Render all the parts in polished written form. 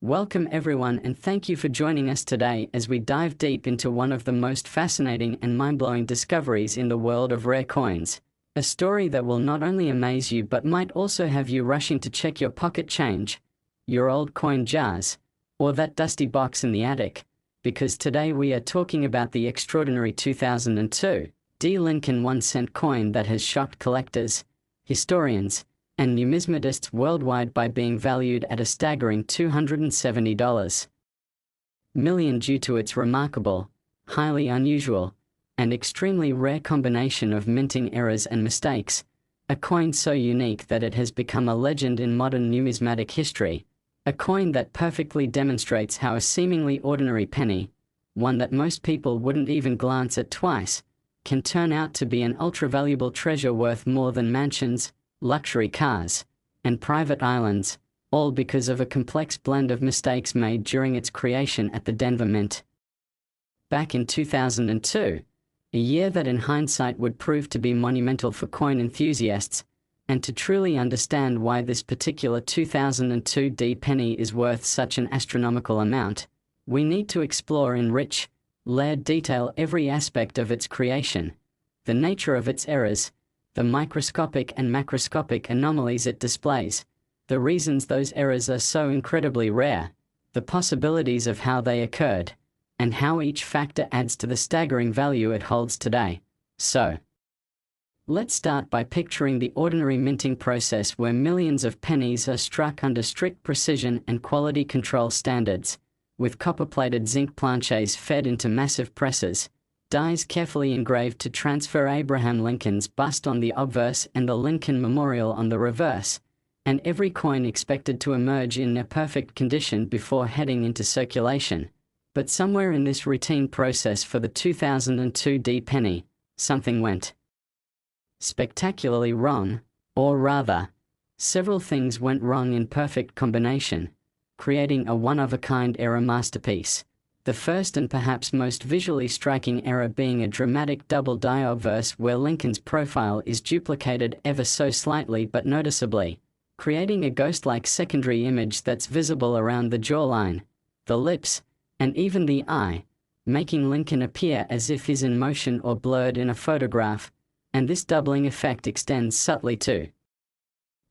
Welcome everyone, and thank you for joining us today as we dive deep into one of the most fascinating and mind-blowing discoveries in the world of rare coins. A story that will not only amaze you but might also have you rushing to check your pocket change, your old coin jars, or that dusty box in the attic, because today we are talking about the extraordinary 2002 D. Lincoln 1-cent coin that has shocked collectors, historians, and numismatists worldwide by being valued at a staggering $270 million due to its remarkable, highly unusual, and extremely rare combination of minting errors and mistakes, a coin so unique that it has become a legend in modern numismatic history, a coin that perfectly demonstrates how a seemingly ordinary penny, one that most people wouldn't even glance at twice, can turn out to be an ultra-valuable treasure worth more than mansions, luxury cars, and private islands, all because of a complex blend of mistakes made during its creation at the Denver Mint. Back in 2002, a year that in hindsight would prove to be monumental for coin enthusiasts, and to truly understand why this particular 2002 D penny is worth such an astronomical amount, we need to explore in rich, layered detail every aspect of its creation, the nature of its errors, the microscopic and macroscopic anomalies it displays, the reasons those errors are so incredibly rare, the possibilities of how they occurred, and how each factor adds to the staggering value it holds today. So, let's start by picturing the ordinary minting process where millions of pennies are struck under strict precision and quality control standards, with copper-plated zinc planchets fed into massive presses, dies carefully engraved to transfer Abraham Lincoln's bust on the obverse and the Lincoln Memorial on the reverse, and every coin expected to emerge in near perfect condition before heading into circulation. But somewhere in this routine process for the 2002 D penny, something went spectacularly wrong, or rather, several things went wrong in perfect combination, creating a one-of-a-kind error masterpiece. The first and perhaps most visually striking error being a dramatic double die obverse where Lincoln's profile is duplicated ever so slightly but noticeably, creating a ghost-like secondary image that's visible around the jawline, the lips, and even the eye, making Lincoln appear as if he's in motion or blurred in a photograph, and this doubling effect extends subtly to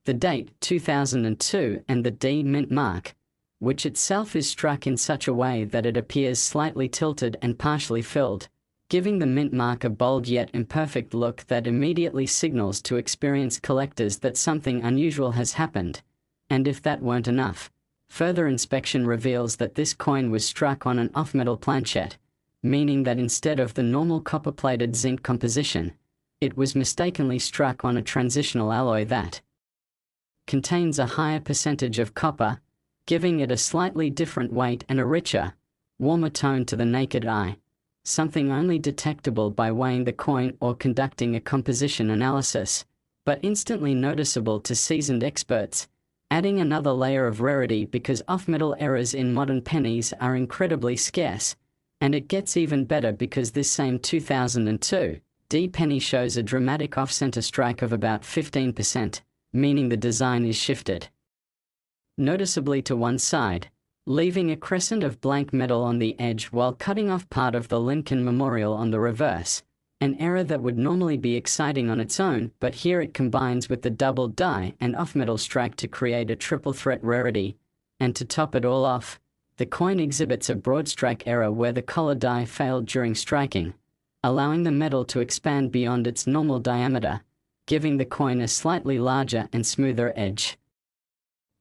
the date 2002 and the D mint mark, which itself is struck in such a way that it appears slightly tilted and partially filled, giving the mint mark a bold yet imperfect look that immediately signals to experienced collectors that something unusual has happened. And if that weren't enough, further inspection reveals that this coin was struck on an off-metal planchet, meaning that instead of the normal copper-plated zinc composition, it was mistakenly struck on a transitional alloy that contains a higher percentage of copper, giving it a slightly different weight and a richer, warmer tone to the naked eye, something only detectable by weighing the coin or conducting a composition analysis, but instantly noticeable to seasoned experts, adding another layer of rarity because off-metal errors in modern pennies are incredibly scarce, and it gets even better because this same 2002 D penny shows a dramatic off-center strike of about 15%, meaning the design is shifted noticeably to one side, leaving a crescent of blank metal on the edge while cutting off part of the Lincoln Memorial on the reverse, an error that would normally be exciting on its own, but here it combines with the double die and off-metal strike to create a triple threat rarity, and to top it all off, the coin exhibits a broad strike error where the collar die failed during striking, allowing the metal to expand beyond its normal diameter, giving the coin a slightly larger and smoother edge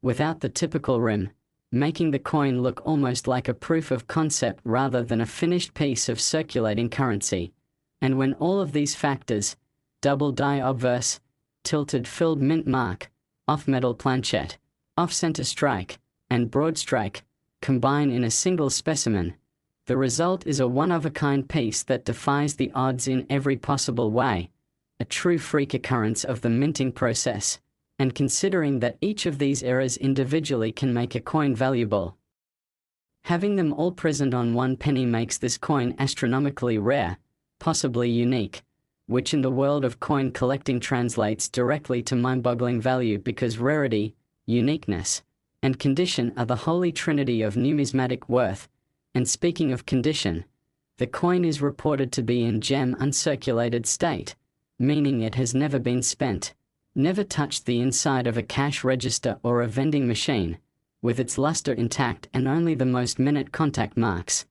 without the typical rim, making the coin look almost like a proof of concept rather than a finished piece of circulating currency. And when all of these factors, double die obverse, tilted filled mint mark, off-metal planchet, off-center strike, and broad strike, combine in a single specimen, the result is a one-of-a-kind piece that defies the odds in every possible way, a true freak occurrence of the minting process. And considering that each of these errors individually can make a coin valuable, having them all present on one penny makes this coin astronomically rare, possibly unique, which in the world of coin collecting translates directly to mind-boggling value because rarity, uniqueness, and condition are the holy trinity of numismatic worth, and speaking of condition, the coin is reported to be in gem uncirculated state, meaning it has never been spent, never touched the inside of a cash register or a vending machine, with its luster intact and only the most minute contact marks,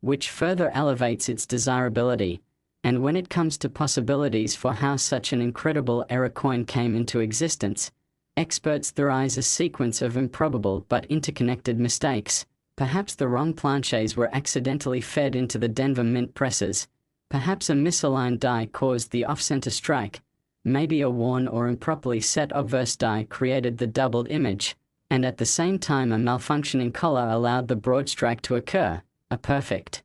which further elevates its desirability. And when it comes to possibilities for how such an incredible error coin came into existence, experts theorize a sequence of improbable but interconnected mistakes. Perhaps the wrong planches were accidentally fed into the Denver Mint presses. Perhaps a misaligned die caused the off-center strike. Maybe a worn or improperly set obverse die created the doubled image. And at the same time a malfunctioning collar allowed the broad strike to occur. A perfect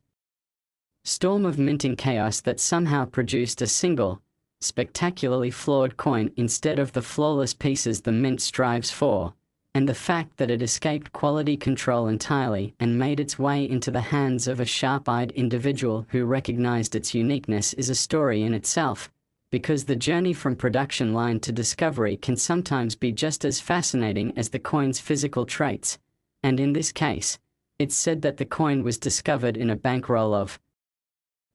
storm of minting chaos that somehow produced a single, spectacularly flawed coin instead of the flawless pieces the mint strives for. And the fact that it escaped quality control entirely and made its way into the hands of a sharp-eyed individual who recognized its uniqueness is a story in itself, because the journey from production line to discovery can sometimes be just as fascinating as the coin's physical traits. And in this case, it's said that the coin was discovered in a bankroll of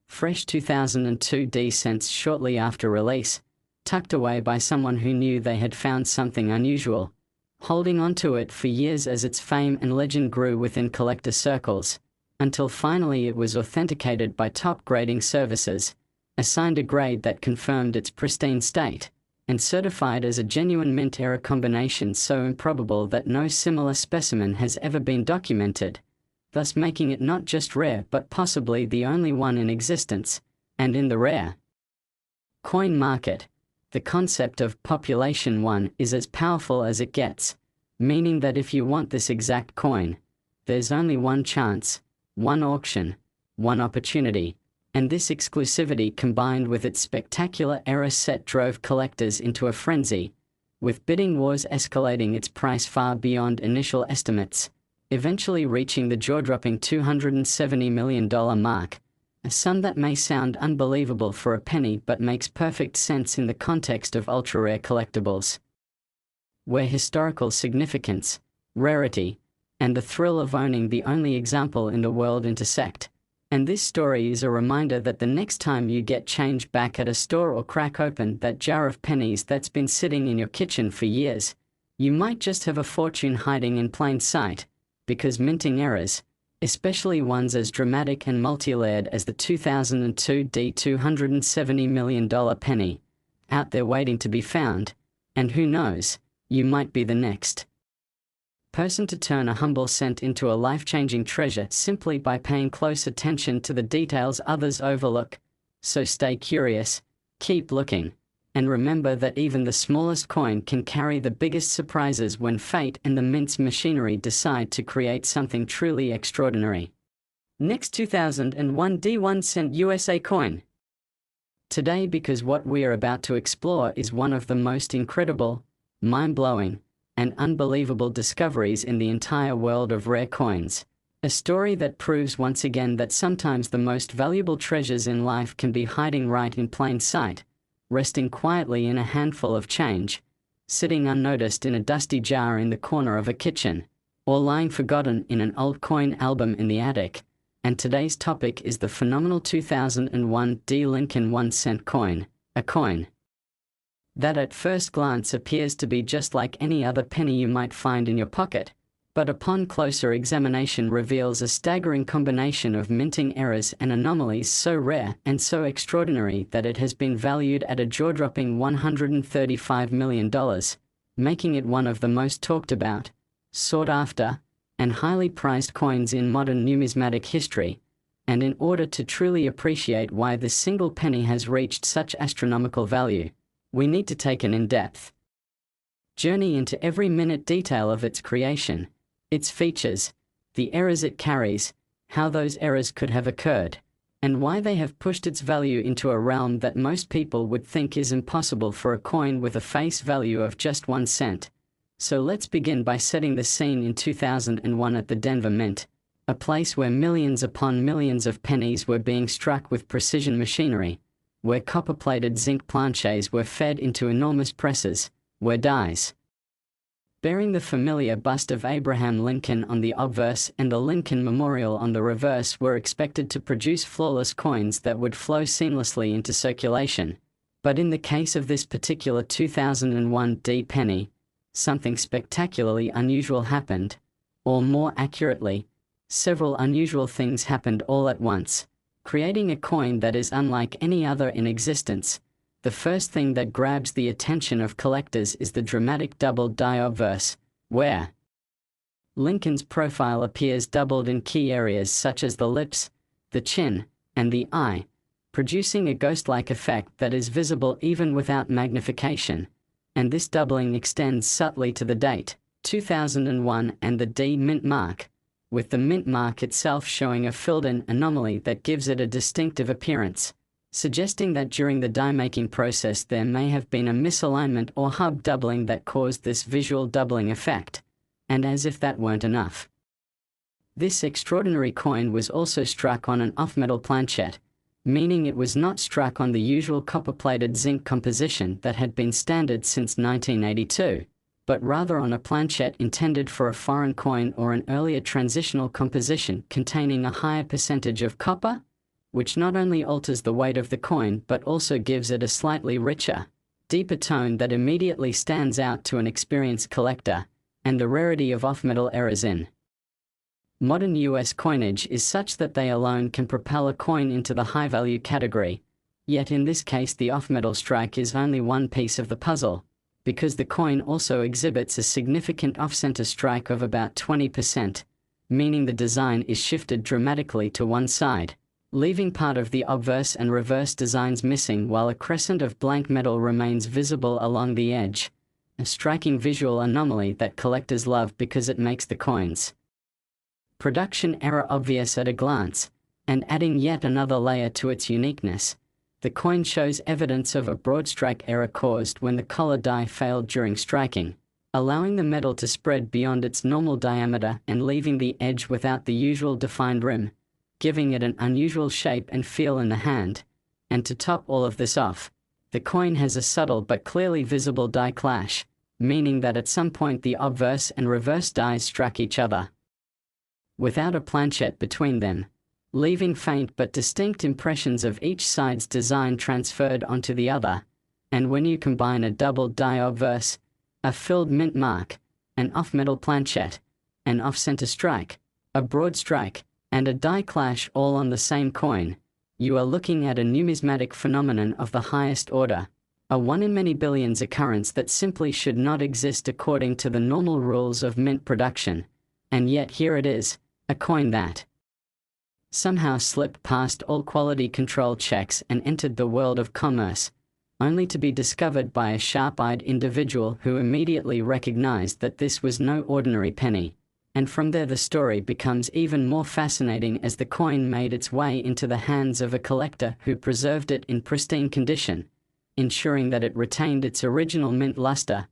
fresh 2002 D-cents shortly after release, tucked away by someone who knew they had found something unusual, holding on to it for years as its fame and legend grew within collector circles, until finally it was authenticated by top grading services, assigned a grade that confirmed its pristine state, and certified as a genuine mint error combination so improbable that no similar specimen has ever been documented, thus making it not just rare but possibly the only one in existence. And in the rare coin market, the concept of population one is as powerful as it gets, meaning that if you want this exact coin, there's only one chance, one auction, one opportunity, and this exclusivity combined with its spectacular error set drove collectors into a frenzy, with bidding wars escalating its price far beyond initial estimates, eventually reaching the jaw-dropping $270 million mark. A sum that may sound unbelievable for a penny but makes perfect sense in the context of ultra-rare collectibles, where historical significance, rarity, and the thrill of owning the only example in the world intersect. And this story is a reminder that the next time you get change back at a store or crack open that jar of pennies that's been sitting in your kitchen for years, you might just have a fortune hiding in plain sight, because minting errors, especially ones as dramatic and multi-layered as the 2002 $270 million penny, out there waiting to be found, and who knows, you might be the next person to turn a humble cent into a life-changing treasure simply by paying close attention to the details others overlook. So stay curious, keep looking, and remember that even the smallest coin can carry the biggest surprises when fate and the mint's machinery decide to create something truly extraordinary. Next 2001 D1 cent USA coin. Today, because what we are about to explore is one of the most incredible, mind-blowing, and unbelievable discoveries in the entire world of rare coins. A story that proves once again that sometimes the most valuable treasures in life can be hiding right in plain sight, resting quietly in a handful of change, sitting unnoticed in a dusty jar in the corner of a kitchen, or lying forgotten in an old coin album in the attic. And today's topic is the phenomenal 2001 D Lincoln 1 cent coin, a coin that at first glance appears to be just like any other penny you might find in your pocket, but upon closer examination reveals a staggering combination of minting errors and anomalies so rare and so extraordinary that it has been valued at a jaw-dropping $135 million, making it one of the most talked about, sought after, and highly prized coins in modern numismatic history. And in order to truly appreciate why this single penny has reached such astronomical value, we need to take an in-depth journey into every minute detail of its creation, its features, the errors it carries, how those errors could have occurred, and why they have pushed its value into a realm that most people would think is impossible for a coin with a face value of just 1 cent. So let's begin by setting the scene in 2001 at the Denver Mint, a place where millions upon millions of pennies were being struck with precision machinery, where copper-plated zinc planches were fed into enormous presses, where dies Bearing the familiar bust of Abraham Lincoln on the obverse and the Lincoln Memorial on the reverse were expected to produce flawless coins that would flow seamlessly into circulation. But in the case of this particular 2001 D penny, something spectacularly unusual happened. Or more accurately, several unusual things happened all at once, creating a coin that is unlike any other in existence. The first thing that grabs the attention of collectors is the dramatic doubled die obverse, where Lincoln's profile appears doubled in key areas such as the lips, the chin, and the eye, producing a ghost-like effect that is visible even without magnification. And this doubling extends subtly to the date, 2001, and the D mint mark, with the mint mark itself showing a filled-in anomaly that gives it a distinctive appearance, suggesting that during the die-making process there may have been a misalignment or hub doubling that caused this visual doubling effect. And as if that weren't enough, this extraordinary coin was also struck on an off-metal planchet, meaning it was not struck on the usual copper-plated zinc composition that had been standard since 1982, but rather on a planchet intended for a foreign coin or an earlier transitional composition containing a higher percentage of copper, which not only alters the weight of the coin but also gives it a slightly richer, deeper tone that immediately stands out to an experienced collector, and the rarity of off-metal errors in modern US coinage is such that they alone can propel a coin into the high-value category. Yet in this case the off-metal strike is only one piece of the puzzle, because the coin also exhibits a significant off-center strike of about 20%, meaning the design is shifted dramatically to one side, leaving part of the obverse and reverse designs missing while a crescent of blank metal remains visible along the edge, a striking visual anomaly that collectors love because it makes the coin's production error obvious at a glance, and adding yet another layer to its uniqueness. The coin shows evidence of a broad strike error caused when the collar die failed during striking, allowing the metal to spread beyond its normal diameter and leaving the edge without the usual defined rim, giving it an unusual shape and feel in the hand. And to top all of this off, the coin has a subtle but clearly visible die clash, meaning that at some point the obverse and reverse dies struck each other without a planchet between them, leaving faint but distinct impressions of each side's design transferred onto the other. And when you combine a doubled die obverse, a filled mint mark, an off-metal planchet, an off-center strike, a broad strike, and a die clash all on the same coin, you are looking at a numismatic phenomenon of the highest order, a one-in-many-billions occurrence that simply should not exist according to the normal rules of mint production. And yet here it is, a coin that somehow slipped past all quality control checks and entered the world of commerce, only to be discovered by a sharp-eyed individual who immediately recognized that this was no ordinary penny. And from there the story becomes even more fascinating as the coin made its way into the hands of a collector who preserved it in pristine condition, ensuring that it retained its original mint luster,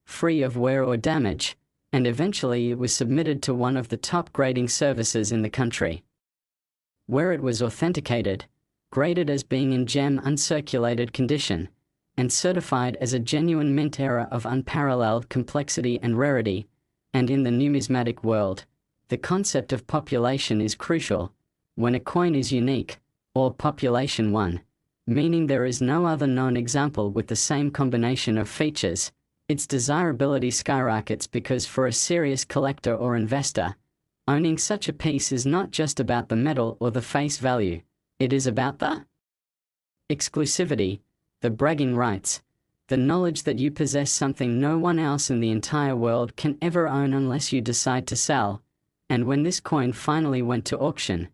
free of wear or damage, and eventually it was submitted to one of the top grading services in the country, where it was authenticated, graded as being in gem uncirculated condition, and certified as a genuine mint era of unparalleled complexity and rarity. And in the numismatic world, the concept of population is crucial. When a coin is unique, or population 1, meaning there is no other known example with the same combination of features, its desirability skyrockets because for a serious collector or investor, owning such a piece is not just about the metal or the face value, it is about the exclusivity, the bragging rights, the knowledge that you possess something no one else in the entire world can ever own unless you decide to sell. And when this coin finally went to auction,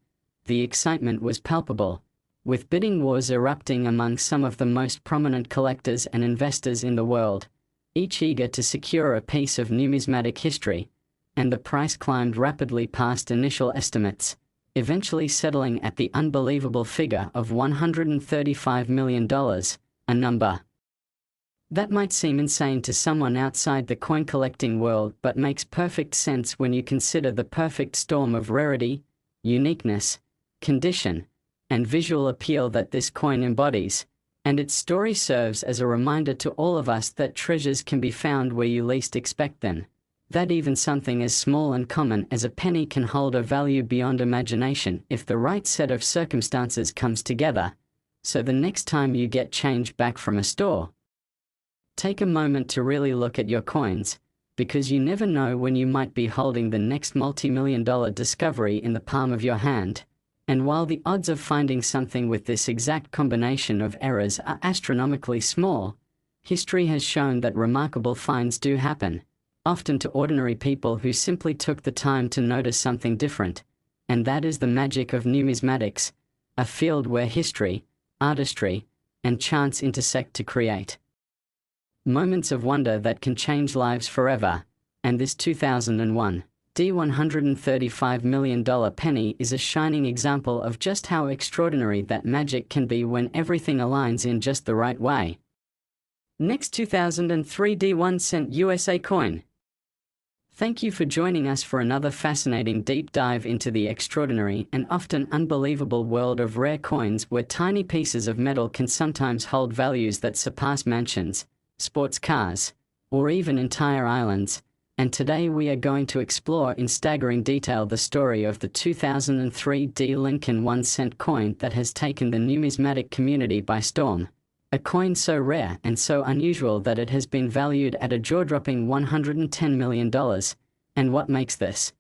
the excitement was palpable, with bidding wars erupting among some of the most prominent collectors and investors in the world, each eager to secure a piece of numismatic history, and the price climbed rapidly past initial estimates, eventually settling at the unbelievable figure of $135 million, a number that might seem insane to someone outside the coin collecting world but makes perfect sense when you consider the perfect storm of rarity, uniqueness, condition, and visual appeal that this coin embodies. And its story serves as a reminder to all of us that treasures can be found where you least expect them, That even something as small and common as a penny can hold a value beyond imagination if the right set of circumstances comes together. So the next time you get change back from a store, take a moment to really look at your coins, because you never know when you might be holding the next multi-million-dollar discovery in the palm of your hand. And while the odds of finding something with this exact combination of errors are astronomically small, history has shown that remarkable finds do happen, often to ordinary people who simply took the time to notice something different. And that is the magic of numismatics, a field where history, artistry, and chance intersect to create moments of wonder that can change lives forever. And this 2001 $135 million penny is a shining example of just how extraordinary that magic can be when everything aligns in just the right way. Next, 2003 1 cent USA coin. Thank you for joining us for another fascinating deep dive into the extraordinary and often unbelievable world of rare coins, where tiny pieces of metal can sometimes hold values that surpass mansions, sports cars, or even entire islands. And today we are going to explore in staggering detail the story of the 2003 Lincoln 1 cent coin that has taken the numismatic community by storm. A coin so rare and so unusual that it has been valued at a jaw-dropping $110 million. And what makes this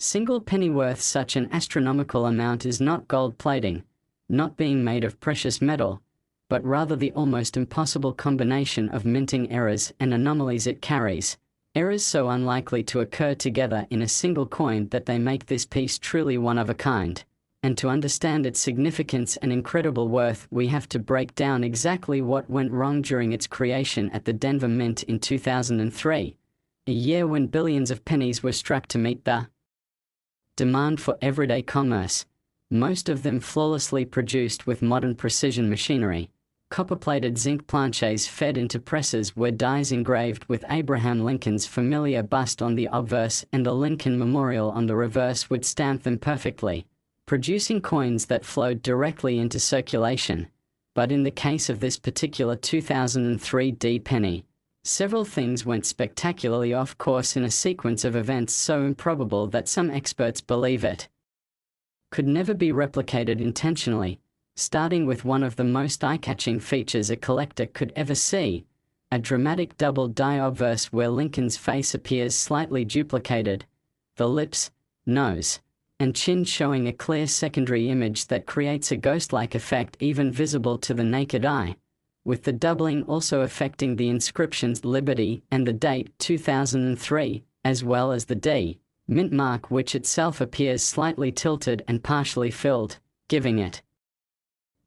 single penny worth such an astronomical amount is not gold plating, not being made of precious metal, but rather the almost impossible combination of minting errors and anomalies it carries. Errors so unlikely to occur together in a single coin that they make this piece truly one of a kind. And to understand its significance and incredible worth, we have to break down exactly what went wrong during its creation at the Denver Mint in 2003, a year when billions of pennies were struck to meet the demand for everyday commerce, most of them flawlessly produced with modern precision machinery. Copper-plated zinc planchets fed into presses where dies engraved with Abraham Lincoln's familiar bust on the obverse and the Lincoln Memorial on the reverse would stamp them perfectly, producing coins that flowed directly into circulation. But in the case of this particular 2003 penny, several things went spectacularly off course in a sequence of events so improbable that some experts believe it could never be replicated intentionally. Starting with one of the most eye-catching features a collector could ever see, a dramatic double die obverse where Lincoln's face appears slightly duplicated, the lips, nose, and chin showing a clear secondary image that creates a ghost-like effect even visible to the naked eye, with the doubling also affecting the inscriptions Liberty and the date 2003, as well as the D mint mark, which itself appears slightly tilted and partially filled, giving it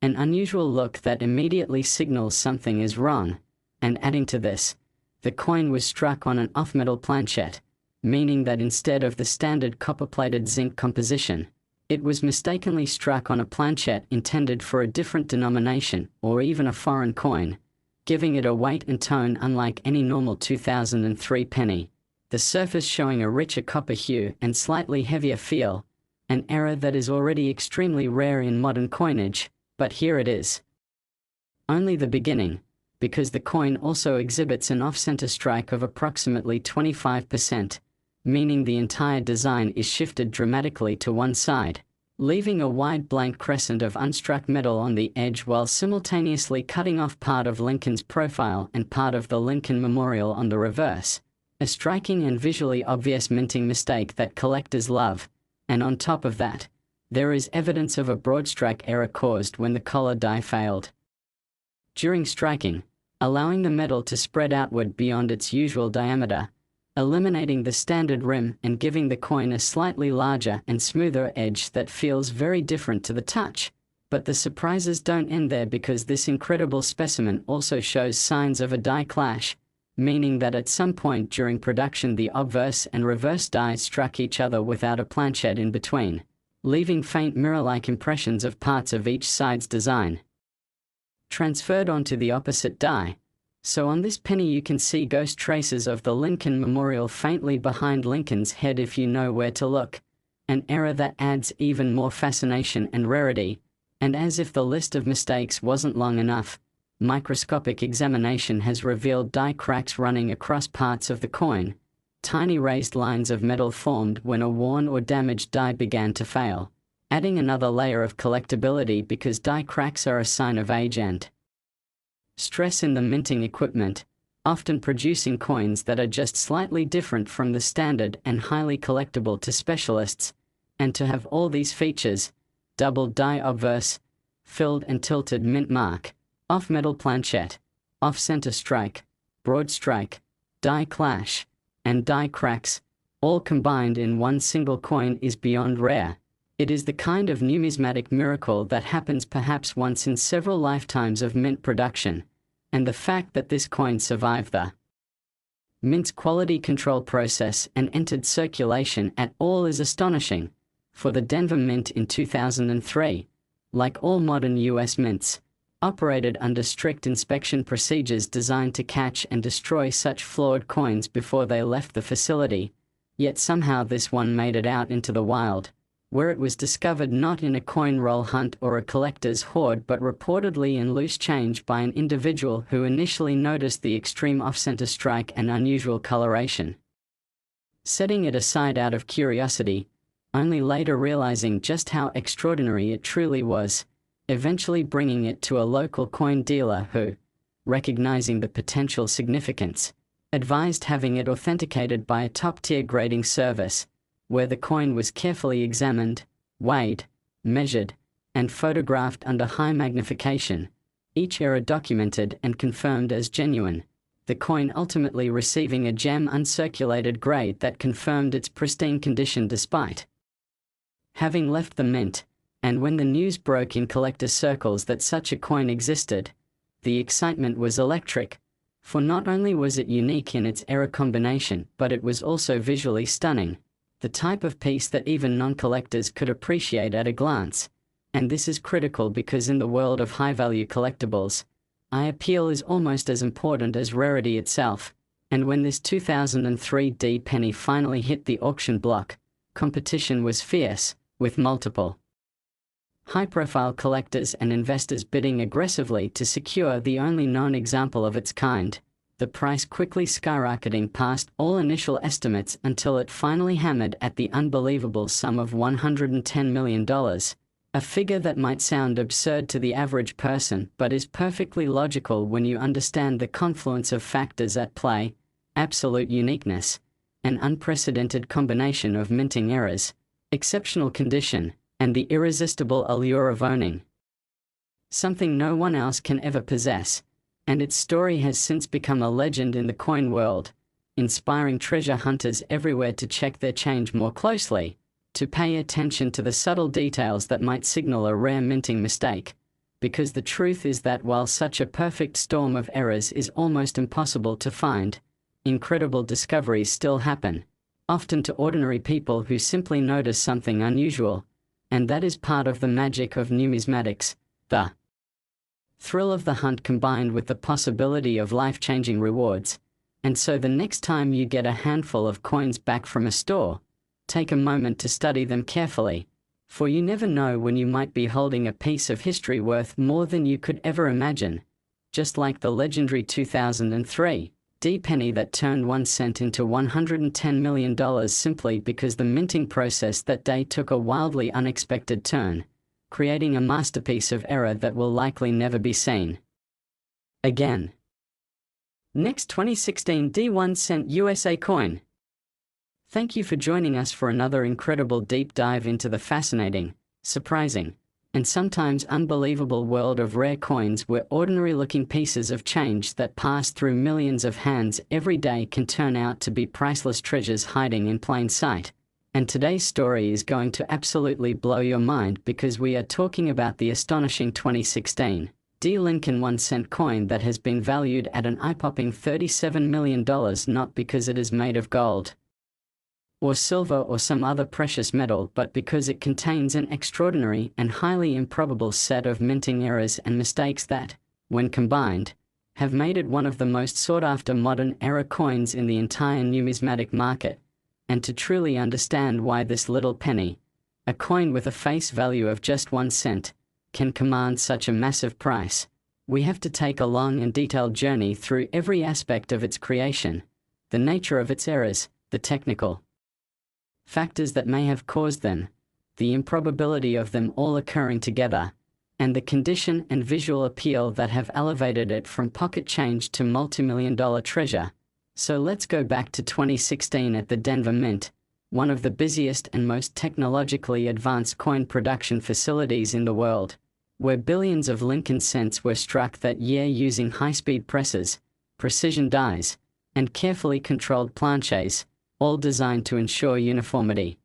an unusual look that immediately signals something is wrong. And adding to this, the coin was struck on an off-metal planchet, meaning that instead of the standard copper-plated zinc composition, it was mistakenly struck on a planchet intended for a different denomination or even a foreign coin, giving it a weight and tone unlike any normal 2003 penny, the surface showing a richer copper hue and slightly heavier feel, an error that is already extremely rare in modern coinage. But here it is. Only the beginning, because the coin also exhibits an off-center strike of approximately 25%, meaning the entire design is shifted dramatically to one side, leaving a wide blank crescent of unstruck metal on the edge while simultaneously cutting off part of Lincoln's profile and part of the Lincoln Memorial on the reverse. A striking and visually obvious minting mistake that collectors love. And on top of that, there is evidence of a broad strike error caused when the collar die failed during striking, allowing the metal to spread outward beyond its usual diameter, eliminating the standard rim and giving the coin a slightly larger and smoother edge that feels very different to the touch. But the surprises don't end there, because this incredible specimen also shows signs of a die clash, meaning that at some point during production the obverse and reverse dies struck each other without a planchet in between, leaving faint mirror-like impressions of parts of each side's design transferred onto the opposite die. So on this penny you can see ghost traces of the Lincoln Memorial faintly behind Lincoln's head if you know where to look, an error that adds even more fascination and rarity. And as if the list of mistakes wasn't long enough, microscopic examination has revealed die cracks running across parts of the coin, Tiny raised lines of metal formed when a worn or damaged die began to fail, adding another layer of collectability because die cracks are a sign of age and stress in the minting equipment, often producing coins that are just slightly different from the standard and highly collectible to specialists. And to have all these features: double die obverse, filled and tilted mint mark, off-metal planchette, off-center strike, broad strike, die clash, and die cracks, all combined in one single coin is beyond rare. It is the kind of numismatic miracle that happens perhaps once in several lifetimes of mint production, and the fact that this coin survived the mint's quality control process and entered circulation at all is astonishing. For the Denver Mint in 2003, like all modern US mints, operated under strict inspection procedures designed to catch and destroy such flawed coins before they left the facility, yet somehow this one made it out into the wild, where it was discovered not in a coin roll hunt or a collector's hoard but reportedly in loose change by an individual who initially noticed the extreme off-center strike and unusual coloration, setting it aside out of curiosity, only later realizing just how extraordinary it truly was, eventually bringing it to a local coin dealer who, recognizing the potential significance, advised having it authenticated by a top-tier grading service, where the coin was carefully examined, weighed, measured, and photographed under high magnification, each error documented and confirmed as genuine, the coin ultimately receiving a gem uncirculated grade that confirmed its pristine condition despite having left the mint. And when the news broke in collector circles that such a coin existed, the excitement was electric, for not only was it unique in its error combination, but it was also visually stunning, the type of piece that even non-collectors could appreciate at a glance. And this is critical because in the world of high-value collectibles, eye appeal is almost as important as rarity itself, and when this 2003 D penny finally hit the auction block, competition was fierce, with multiple high-profile collectors and investors bidding aggressively to secure the only known example of its kind, the price quickly skyrocketing past all initial estimates until it finally hammered at the unbelievable sum of $110 million, a figure that might sound absurd to the average person but is perfectly logical when you understand the confluence of factors at play: absolute uniqueness, an unprecedented combination of minting errors, exceptional condition, and the irresistible allure of owning something no one else can ever possess. And its story has since become a legend in the coin world, inspiring treasure hunters everywhere to check their change more closely, to pay attention to the subtle details that might signal a rare minting mistake, because the truth is that while such a perfect storm of errors is almost impossible to find, incredible discoveries still happen, often to ordinary people who simply notice something unusual. And that is part of the magic of numismatics, the thrill of the hunt combined with the possibility of life-changing rewards. And so the next time you get a handful of coins back from a store, take a moment to study them carefully, for you never know when you might be holding a piece of history worth more than you could ever imagine. Just like the legendary 2003 D penny that turned 1 cent into $110 million simply because the minting process that day took a wildly unexpected turn, creating a masterpiece of error that will likely never be seen again. Next, 2016 D 1 cent USA coin. Thank you for joining us for another incredible deep dive into the fascinating, surprising, and sometimes unbelievable world of rare coins, where ordinary-looking pieces of change that pass through millions of hands every day can turn out to be priceless treasures hiding in plain sight. And today's story is going to absolutely blow your mind because we are talking about the astonishing 2016 D Lincoln 1 cent coin that has been valued at an eye-popping $37 million, not because it is made of gold or silver or some other precious metal, but because it contains an extraordinary and highly improbable set of minting errors and mistakes that, when combined, have made it one of the most sought-after modern era coins in the entire numismatic market. And to truly understand why this little penny, a coin with a face value of just 1 cent, can command such a massive price, we have to take a long and detailed journey through every aspect of its creation, the nature of its errors, the technical factors that may have caused them, the improbability of them all occurring together, and the condition and visual appeal that have elevated it from pocket change to multi-million-dollar treasure. So let's go back to 2016 at the Denver Mint, one of the busiest and most technologically advanced coin production facilities in the world, where billions of Lincoln cents were struck that year using high-speed presses, precision dies, and carefully controlled planches, all designed to ensure uniformity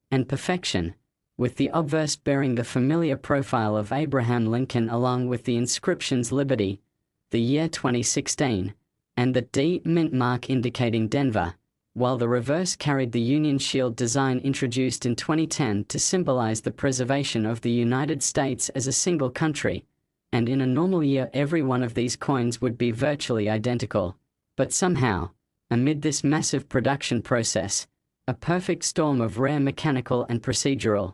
and perfection, with the obverse bearing the familiar profile of Abraham Lincoln along with the inscriptions Liberty, the year 2016, and the D Mint mark indicating Denver, while the reverse carried the Union Shield design introduced in 2010 to symbolize the preservation of the United States as a single country, and in a normal year every one of these coins would be virtually identical. But somehow, amid this massive production process, a perfect storm of rare mechanical and procedural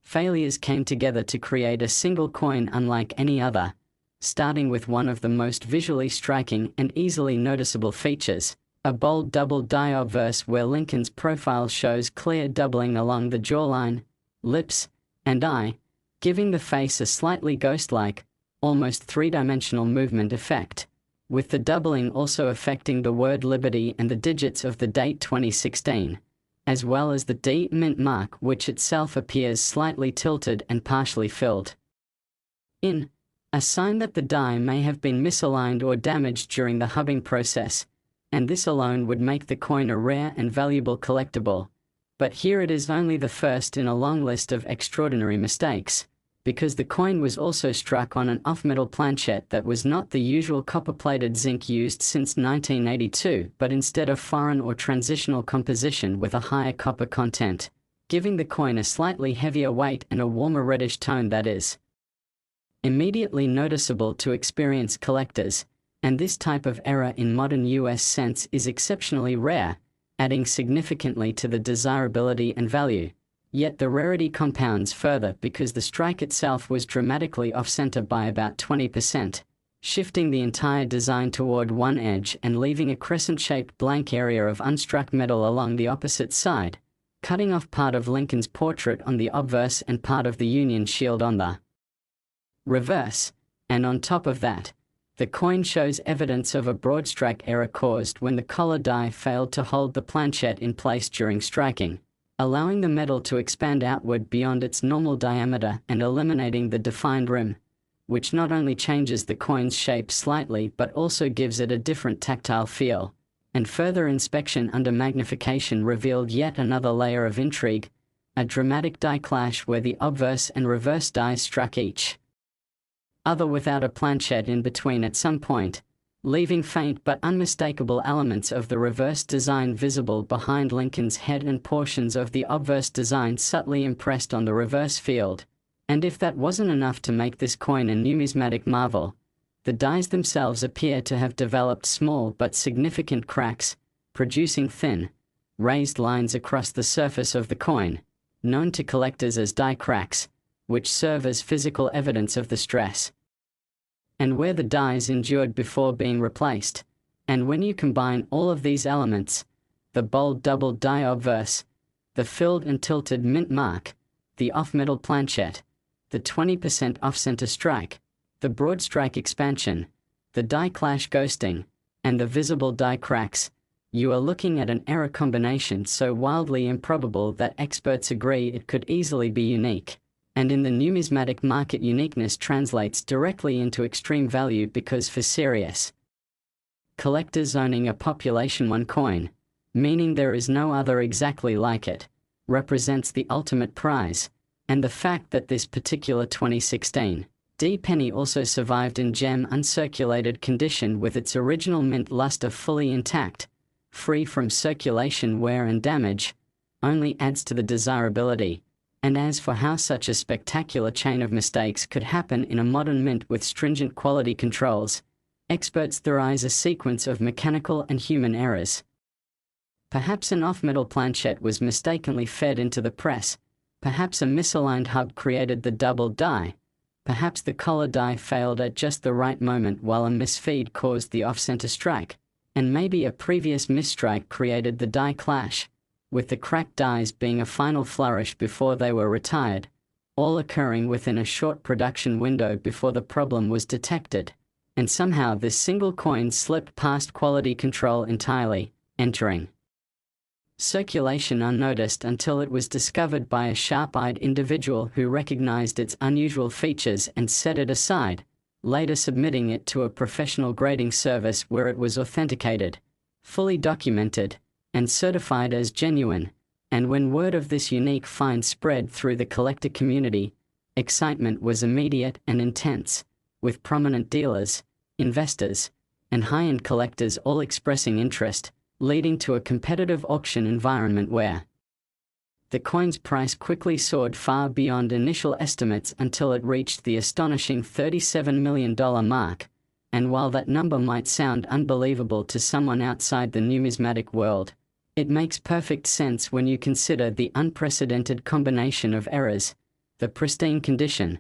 failures came together to create a single coin unlike any other, starting with one of the most visually striking and easily noticeable features, a bold double die obverse where Lincoln's profile shows clear doubling along the jawline, lips, and eye, giving the face a slightly ghost-like, almost three-dimensional movement effect, with the doubling also affecting the word Liberty and the digits of the date 2016, as well as the D Mint mark, which itself appears slightly tilted and partially filled in, a sign that the die may have been misaligned or damaged during the hubbing process, and this alone would make the coin a rare and valuable collectible. But here it is only the first in a long list of extraordinary mistakes, because the coin was also struck on an off-metal planchet that was not the usual copper-plated zinc used since 1982, but instead a foreign or transitional composition with a higher copper content, giving the coin a slightly heavier weight and a warmer reddish tone that is immediately noticeable to experienced collectors, and this type of error in modern US cents is exceptionally rare, adding significantly to the desirability and value. Yet the rarity compounds further because the strike itself was dramatically off-center by about 20%, shifting the entire design toward one edge and leaving a crescent-shaped blank area of unstruck metal along the opposite side, cutting off part of Lincoln's portrait on the obverse and part of the Union Shield on the reverse, and on top of that, the coin shows evidence of a broad strike error caused when the collar die failed to hold the planchet in place during striking, allowing the metal to expand outward beyond its normal diameter and eliminating the defined rim, which not only changes the coin's shape slightly but also gives it a different tactile feel. And further inspection under magnification revealed yet another layer of intrigue, a dramatic die clash where the obverse and reverse dies struck each other without a planchet in between at some point, leaving faint but unmistakable elements of the reverse design visible behind Lincoln's head and portions of the obverse design subtly impressed on the reverse field. And if that wasn't enough to make this coin a numismatic marvel, the dies themselves appear to have developed small but significant cracks, producing thin, raised lines across the surface of the coin, known to collectors as die cracks, which serve as physical evidence of the stress and where the dies endured before being replaced. And when you combine all of these elements, the bold double die obverse, the filled and tilted mint mark, the off-metal planchet, the 20% off-center strike, the broad strike expansion, the die clash ghosting, and the visible die cracks, you are looking at an error combination so wildly improbable that experts agree it could easily be unique. And in the numismatic market, uniqueness translates directly into extreme value because for serious collectors owning a population one coin, meaning there is no other exactly like it, represents the ultimate prize. And the fact that this particular 2016 D penny also survived in gem uncirculated condition with its original mint luster fully intact, free from circulation wear and damage, only adds to the desirability. And as for how such a spectacular chain of mistakes could happen in a modern mint with stringent quality controls, experts theorize a sequence of mechanical and human errors. Perhaps an off-metal planchet was mistakenly fed into the press, perhaps a misaligned hub created the double die, perhaps the collar die failed at just the right moment while a misfeed caused the off-center strike. And maybe a previous misstrike created the die clash, with the cracked dies being a final flourish before they were retired, all occurring within a short production window before the problem was detected. And somehow this single coin slipped past quality control entirely, entering circulation unnoticed until it was discovered by a sharp-eyed individual who recognized its unusual features and set it aside, later submitting it to a professional grading service where it was authenticated, fully documented, and certified as genuine. And when word of this unique find spread through the collector community, excitement was immediate and intense, with prominent dealers, investors, and high-end collectors all expressing interest, leading to a competitive auction environment where the coin's price quickly soared far beyond initial estimates until it reached the astonishing $37 million mark. And while that number might sound unbelievable to someone outside the numismatic world, it makes perfect sense when you consider the unprecedented combination of errors, the pristine condition,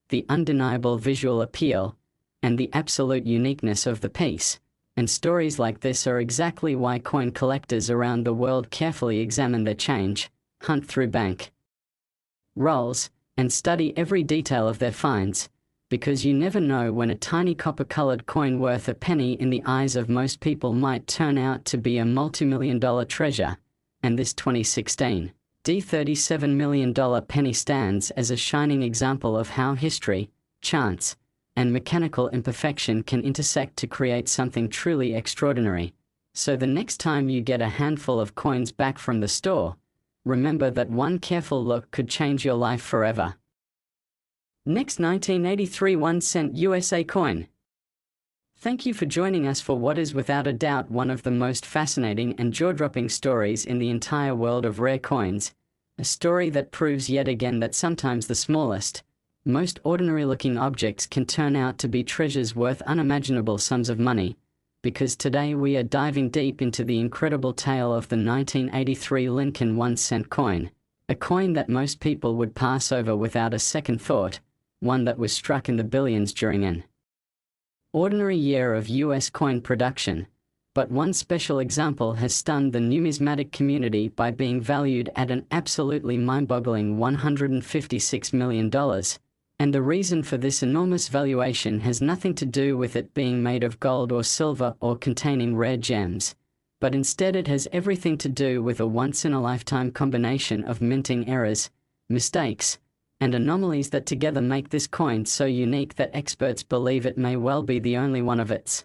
the undeniable visual appeal, and the absolute uniqueness of the piece. And stories like this are exactly why coin collectors around the world carefully examine their change, hunt through bank rolls, and study every detail of their finds, because you never know when a tiny copper-colored coin worth a penny in the eyes of most people might turn out to be a multi-million-dollar treasure. And this 2016 $37 million penny stands as a shining example of how history, chance, and mechanical imperfection can intersect to create something truly extraordinary. So the next time you get a handful of coins back from the store, remember that one careful look could change your life forever. Next, 1983 1-cent USA coin. Thank you for joining us for what is without a doubt one of the most fascinating and jaw-dropping stories in the entire world of rare coins. A story that proves yet again that sometimes the smallest, most ordinary-looking objects can turn out to be treasures worth unimaginable sums of money. Because today we are diving deep into the incredible tale of the 1983 Lincoln 1-cent coin, a coin that most people would pass over without a second thought, one that was struck in the billions during an ordinary year of US coin production. But one special example has stunned the numismatic community by being valued at an absolutely mind-boggling $156 million. And the reason for this enormous valuation has nothing to do with it being made of gold or silver or containing rare gems, but instead it has everything to do with a once-in-a-lifetime combination of minting errors, mistakes, and anomalies that together make this coin so unique that experts believe it may well be the only one of its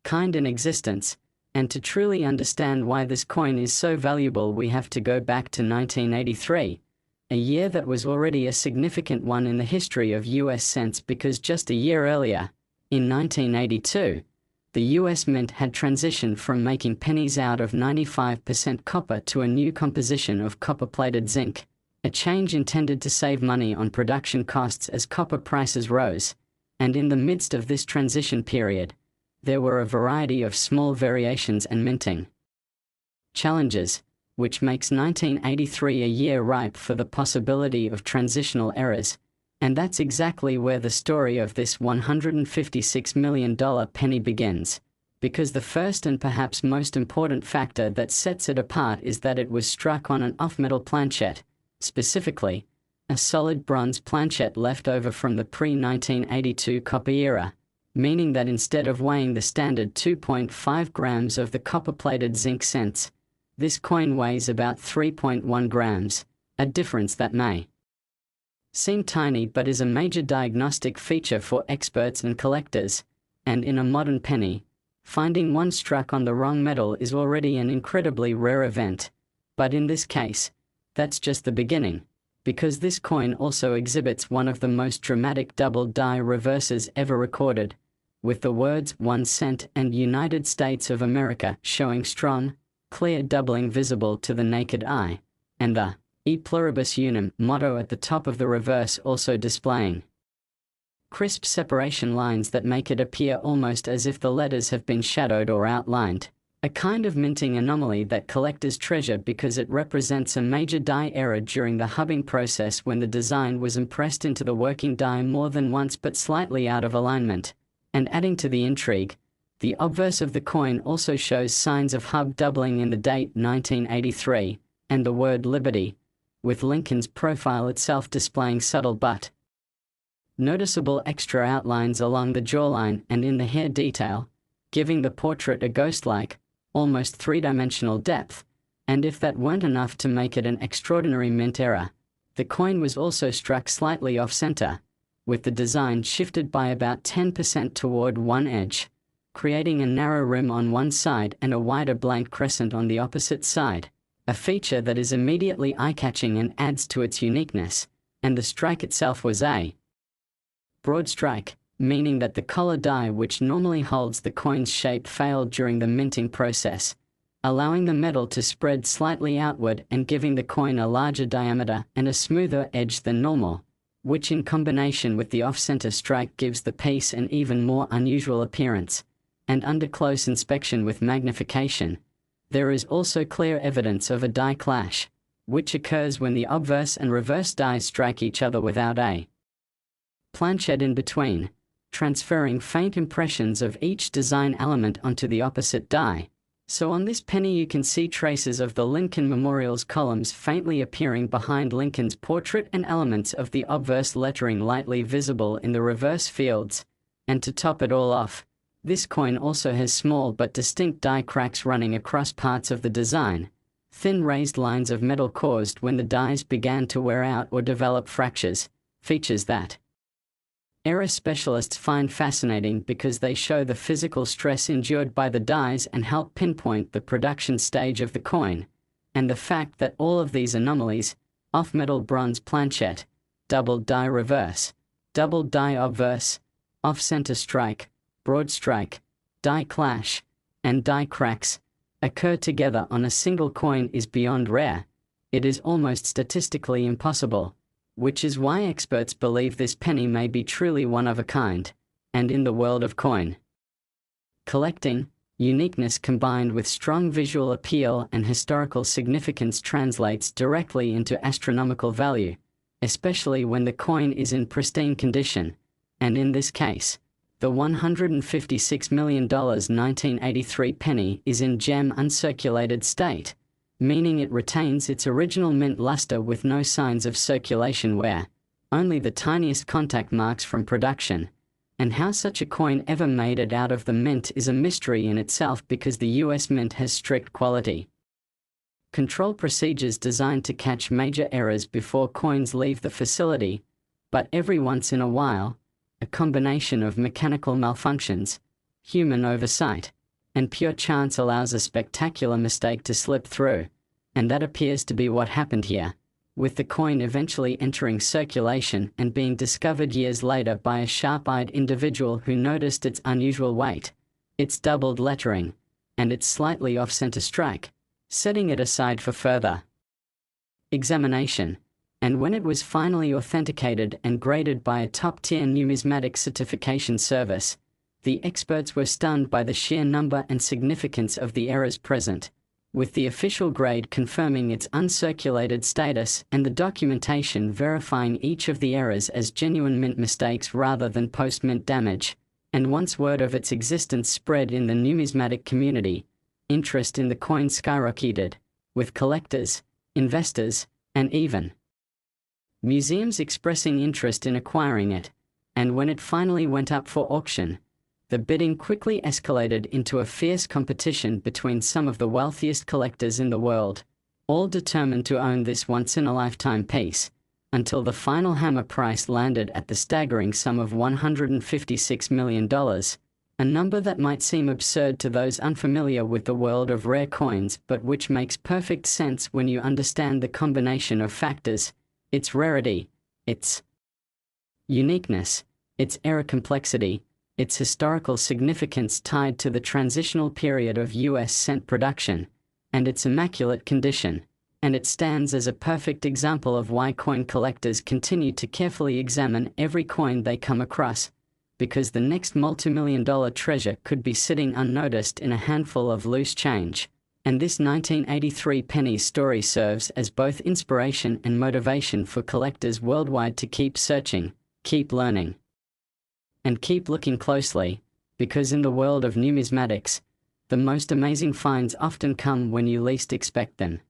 kind in existence. And to truly understand why this coin is so valuable, we have to go back to 1983. A year that was already a significant one in the history of US cents, because just a year earlier, in 1982, the US Mint had transitioned from making pennies out of 95% copper to a new composition of copper-plated zinc, a change intended to save money on production costs as copper prices rose. And in the midst of this transition period, there were a variety of small variations and minting challenges, which makes 1983 a year ripe for the possibility of transitional errors. And that's exactly where the story of this $156 million penny begins. Because the first and perhaps most important factor that sets it apart is that it was struck on an off-metal planchette, specifically, a solid bronze planchette left over from the pre-1982 copper era, meaning that instead of weighing the standard 2.5 grams of the copper-plated zinc cents, this coin weighs about 3.1 grams, a difference that may seem tiny but is a major diagnostic feature for experts and collectors. And in a modern penny, finding one struck on the wrong metal is already an incredibly rare event. But in this case, that's just the beginning, because this coin also exhibits one of the most dramatic double die reverses ever recorded, with the words 1 cent and United States of America showing strong, clear doubling visible to the naked eye, and the E pluribus unum motto at the top of the reverse also displaying crisp separation lines that make it appear almost as if the letters have been shadowed or outlined, a kind of minting anomaly that collectors treasure because it represents a major die error during the hubbing process when the design was impressed into the working die more than once but slightly out of alignment. And adding to the intrigue, The obverse of the coin also shows signs of hub doubling in the date 1983, and the word Liberty, with Lincoln's profile itself displaying subtle but noticeable extra outlines along the jawline and in the hair detail, giving the portrait a ghost-like, almost three-dimensional depth. And if that weren't enough to make it an extraordinary mint error, the coin was also struck slightly off-center, with the design shifted by about 10% toward one edge, creating a narrow rim on one side and a wider blank crescent on the opposite side, a feature that is immediately eye-catching and adds to its uniqueness. And the strike itself was a broad strike, meaning that the collar die which normally holds the coin's shape failed during the minting process, allowing the metal to spread slightly outward and giving the coin a larger diameter and a smoother edge than normal, which in combination with the off-center strike gives the piece an even more unusual appearance. And under close inspection with magnification, there is also clear evidence of a die clash, which occurs when the obverse and reverse dies strike each other without a planchet in between, transferring faint impressions of each design element onto the opposite die. So on this penny you can see traces of the Lincoln Memorial's columns faintly appearing behind Lincoln's portrait and elements of the obverse lettering lightly visible in the reverse fields. And to top it all off, this coin also has small but distinct die cracks running across parts of the design, thin raised lines of metal caused when the dies began to wear out or develop fractures, features that error specialists find fascinating because they show the physical stress endured by the dies and help pinpoint the production stage of the coin, and the fact that all of these anomalies, off-metal bronze planchet, double die reverse, double die obverse, off-center strike, broad strike, die clash, and die cracks, occur together on a single coin is beyond rare. It is almost statistically impossible, which is why experts believe this penny may be truly one of a kind. And in the world of coin collecting, uniqueness combined with strong visual appeal and historical significance translates directly into astronomical value, especially when the coin is in pristine condition, and in this case, the $156 million 1983 penny is in gem uncirculated state, meaning it retains its original mint luster with no signs of circulation wear, only the tiniest contact marks from production. And how such a coin ever made it out of the mint is a mystery in itself because the US Mint has strict quality control procedures designed to catch major errors before coins leave the facility, but every once in a while, a combination of mechanical malfunctions, human oversight, and pure chance allows a spectacular mistake to slip through, and that appears to be what happened here, with the coin eventually entering circulation and being discovered years later by a sharp-eyed individual who noticed its unusual weight, its doubled lettering, and its slightly off-center strike, setting it aside for further examination. And when it was finally authenticated and graded by a top-tier numismatic certification service, the experts were stunned by the sheer number and significance of the errors present, with the official grade confirming its uncirculated status and the documentation verifying each of the errors as genuine mint mistakes rather than post-mint damage. And once word of its existence spread in the numismatic community, interest in the coin skyrocketed, with collectors, investors, and even museums expressing interest in acquiring it. And when it finally went up for auction, the bidding quickly escalated into a fierce competition between some of the wealthiest collectors in the world, all determined to own this once-in-a-lifetime piece, until the final hammer price landed at the staggering sum of $156 million, a number that might seem absurd to those unfamiliar with the world of rare coins but which makes perfect sense when you understand the combination of factors: its rarity, its uniqueness, its error complexity, its historical significance tied to the transitional period of US cent production, and its immaculate condition. And it stands as a perfect example of why coin collectors continue to carefully examine every coin they come across, because the next multi-million-dollar treasure could be sitting unnoticed in a handful of loose change. And this 1983 penny story serves as both inspiration and motivation for collectors worldwide to keep searching, keep learning, and keep looking closely, because in the world of numismatics, the most amazing finds often come when you least expect them.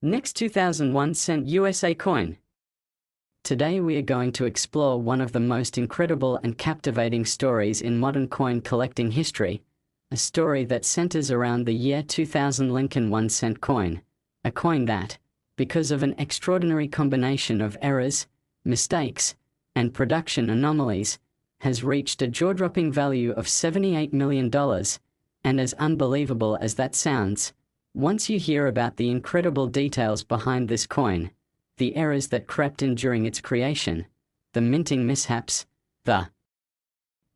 Next, 2001 cent USA coin. Today we are going to explore one of the most incredible and captivating stories in modern coin collecting history, a story that centers around the year 2000 Lincoln 1 cent coin, a coin that, because of an extraordinary combination of errors, mistakes, and production anomalies, has reached a jaw-dropping value of $78 million, and as unbelievable as that sounds, once you hear about the incredible details behind this coin, the errors that crept in during its creation, the minting mishaps, the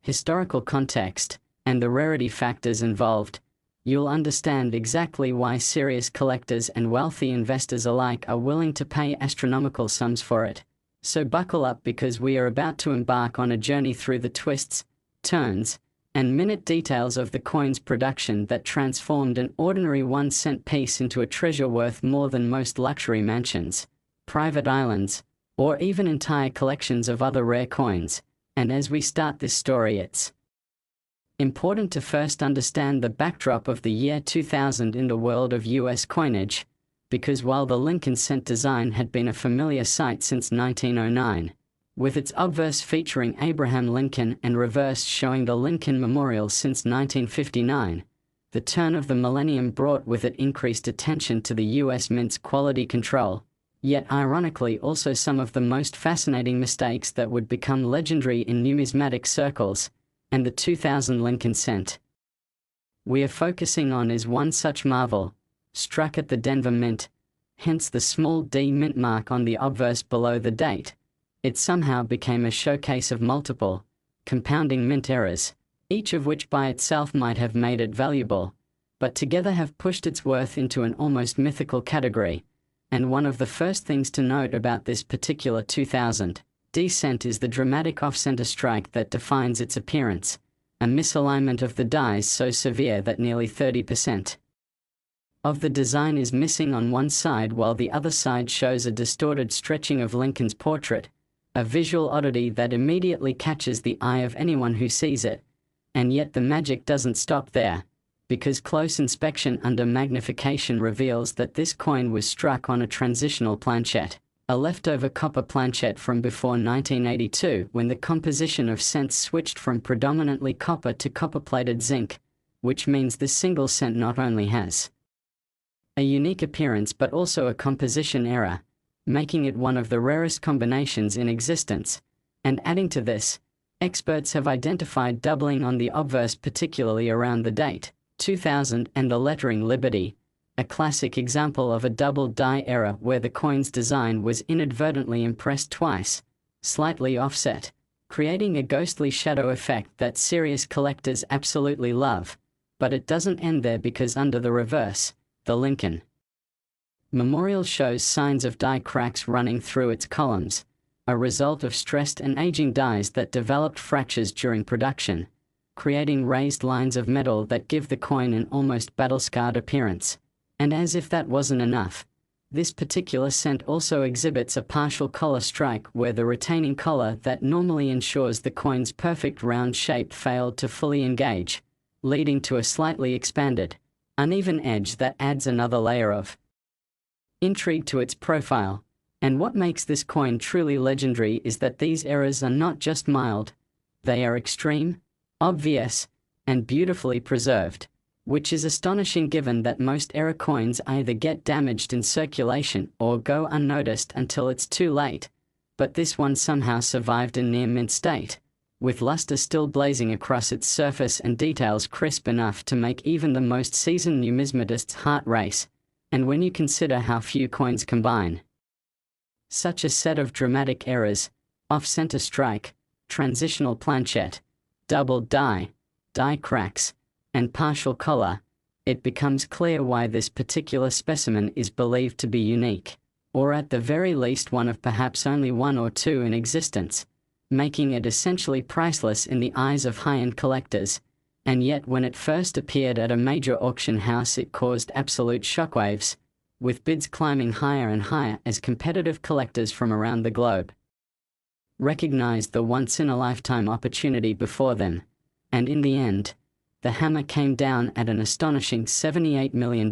historical context, and the rarity factors involved, you'll understand exactly why serious collectors and wealthy investors alike are willing to pay astronomical sums for it. So buckle up, because we are about to embark on a journey through the twists, turns, and minute details of the coin's production that transformed an ordinary 1 cent piece into a treasure worth more than most luxury mansions, private islands, or even entire collections of other rare coins. And as we start this story, it's important to first understand the backdrop of the year 2000 in the world of US coinage, because while the Lincoln cent design had been a familiar sight since 1909, with its obverse featuring Abraham Lincoln and reverse showing the Lincoln Memorial since 1959, the turn of the millennium brought with it increased attention to the US mint's quality control, yet ironically also some of the most fascinating mistakes that would become legendary in numismatic circles, and the 2000 Lincoln cent we are focusing on is one such marvel, struck at the Denver Mint, hence the small d mint mark on the obverse below the date. It somehow became a showcase of multiple, compounding mint errors, each of which by itself might have made it valuable, but together have pushed its worth into an almost mythical category. And one of the first things to note about this particular 2000 cent is the dramatic off-center strike that defines its appearance, a misalignment of the dies so severe that nearly 30% of the design is missing on one side, while the other side shows a distorted stretching of Lincoln's portrait, a visual oddity that immediately catches the eye of anyone who sees it. And yet the magic doesn't stop there, because close inspection under magnification reveals that this coin was struck on a transitional planchet, a leftover copper planchet from before 1982, when the composition of cents switched from predominantly copper to copper-plated zinc, which means this single cent not only has a unique appearance but also a composition error, making it one of the rarest combinations in existence. And adding to this, experts have identified doubling on the obverse, particularly around the date 2000 and the lettering Liberty, a classic example of a double die error where the coin's design was inadvertently impressed twice, slightly offset, creating a ghostly shadow effect that serious collectors absolutely love. But it doesn't end there, because under the reverse, the Lincoln Memorial shows signs of die cracks running through its columns, a result of stressed and aging dies that developed fractures during production, creating raised lines of metal that give the coin an almost battle-scarred appearance. And as if that wasn't enough, this particular cent also exhibits a partial collar strike where the retaining collar that normally ensures the coin's perfect round shape failed to fully engage, leading to a slightly expanded, uneven edge that adds another layer of intrigue to its profile. And what makes this coin truly legendary is that these errors are not just mild, they are extreme, obvious, and beautifully preserved, which is astonishing given that most error coins either get damaged in circulation or go unnoticed until it's too late. But this one somehow survived in near mint state, with luster still blazing across its surface and details crisp enough to make even the most seasoned numismatist's heart race. And when you consider how few coins combine such a set of dramatic errors, off-center strike, transitional planchet, double die, die cracks, and partial collar, it becomes clear why this particular specimen is believed to be unique, or at the very least one of perhaps only one or two in existence, making it essentially priceless in the eyes of high-end collectors. And yet when it first appeared at a major auction house, it caused absolute shockwaves, with bids climbing higher and higher as competitive collectors from around the globe recognized the once-in-a-lifetime opportunity before them. And in the end, the hammer came down at an astonishing $78 million,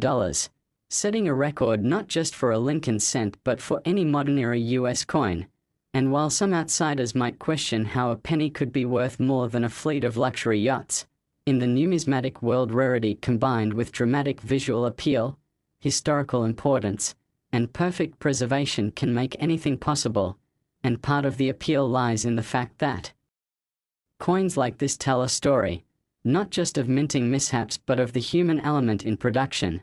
setting a record not just for a Lincoln cent but for any modern-era US coin. And while some outsiders might question how a penny could be worth more than a fleet of luxury yachts, in the numismatic world, rarity combined with dramatic visual appeal, historical importance, and perfect preservation can make anything possible, and part of the appeal lies in the fact that coins like this tell a story, not just of minting mishaps but of the human element in production,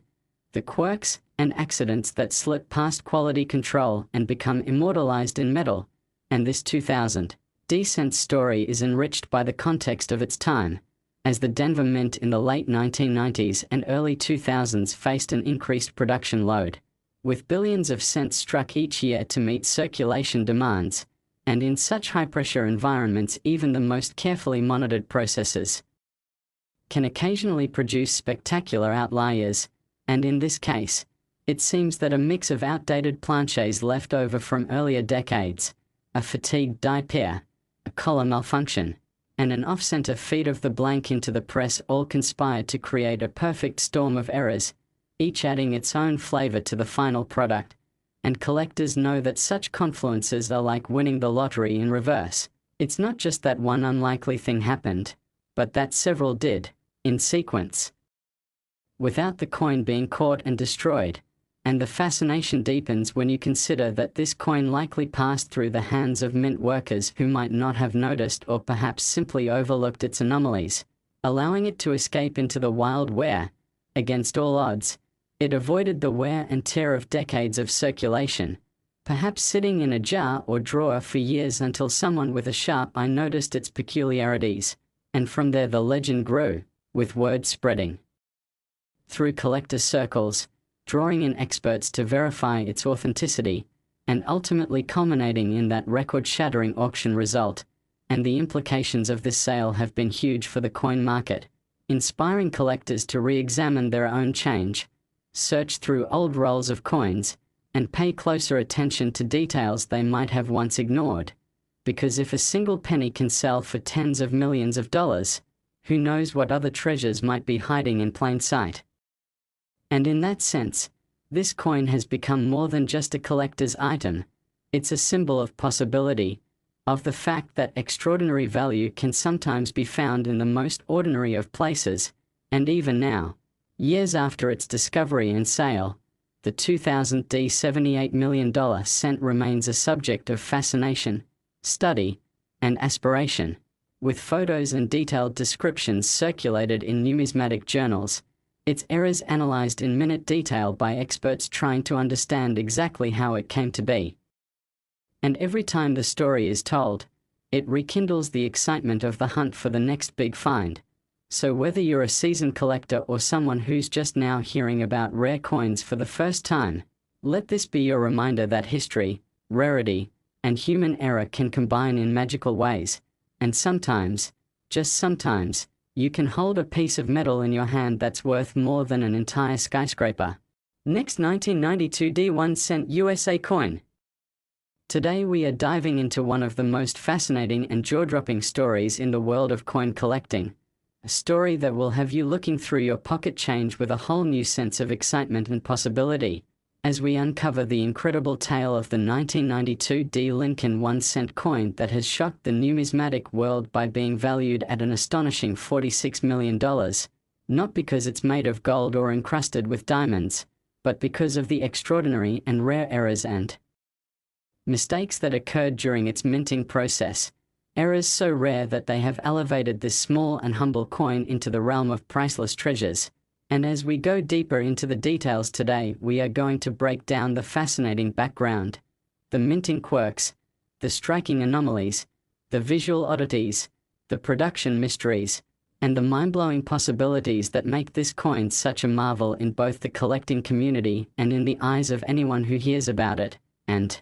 the quirks and accidents that slip past quality control and become immortalized in metal. And this 2000 cent story is enriched by the context of its time, as the Denver Mint in the late 1990s and early 2000s faced an increased production load, with billions of cents struck each year to meet circulation demands, and in such high-pressure environments even the most carefully monitored processes can occasionally produce spectacular outliers, and in this case, it seems that a mix of outdated planchets left over from earlier decades, a fatigued die pair, a collar malfunction, and an off-center feed of the blank into the press all conspired to create a perfect storm of errors, each adding its own flavor to the final product. And collectors know that such confluences are like winning the lottery in reverse. It's not just that one unlikely thing happened, but that several did, in sequence, without the coin being caught and destroyed. And the fascination deepens when you consider that this coin likely passed through the hands of mint workers who might not have noticed or perhaps simply overlooked its anomalies, allowing it to escape into the wild where, against all odds, it avoided the wear and tear of decades of circulation, perhaps sitting in a jar or drawer for years until someone with a sharp eye noticed its peculiarities, and from there the legend grew, with word spreading through collector circles, drawing in experts to verify its authenticity, and ultimately culminating in that record-shattering auction result. And the implications of this sale have been huge for the coin market, inspiring collectors to re-examine their own change, search through old rolls of coins, and pay closer attention to details they might have once ignored. Because if a single penny can sell for tens of millions of dollars, who knows what other treasures might be hiding in plain sight? And in that sense, this coin has become more than just a collector's item. It's a symbol of possibility, of the fact that extraordinary value can sometimes be found in the most ordinary of places. And even now, years after its discovery and sale, the 2000 $78 million cent remains a subject of fascination, study, and aspiration, with photos and detailed descriptions circulated in numismatic journals, its errors analyzed in minute detail by experts trying to understand exactly how it came to be. And every time the story is told, it rekindles the excitement of the hunt for the next big find. So whether you're a seasoned collector or someone who's just now hearing about rare coins for the first time, let this be your reminder that history, rarity, and human error can combine in magical ways, and sometimes, just sometimes, you can hold a piece of metal in your hand that's worth more than an entire skyscraper. Next 1992 D1 cent USA coin. Today we are diving into one of the most fascinating and jaw-dropping stories in the world of coin collecting. A story that will have you looking through your pocket change with a whole new sense of excitement and possibility, as we uncover the incredible tale of the 1992 D Lincoln 1-cent coin that has shocked the numismatic world by being valued at an astonishing $46 million, not because it's made of gold or encrusted with diamonds, but because of the extraordinary and rare errors and mistakes that occurred during its minting process, errors so rare that they have elevated this small and humble coin into the realm of priceless treasures. And as we go deeper into the details today, we are going to break down the fascinating background, the minting quirks, the striking anomalies, the visual oddities, the production mysteries, and the mind-blowing possibilities that make this coin such a marvel in both the collecting community and in the eyes of anyone who hears about it. And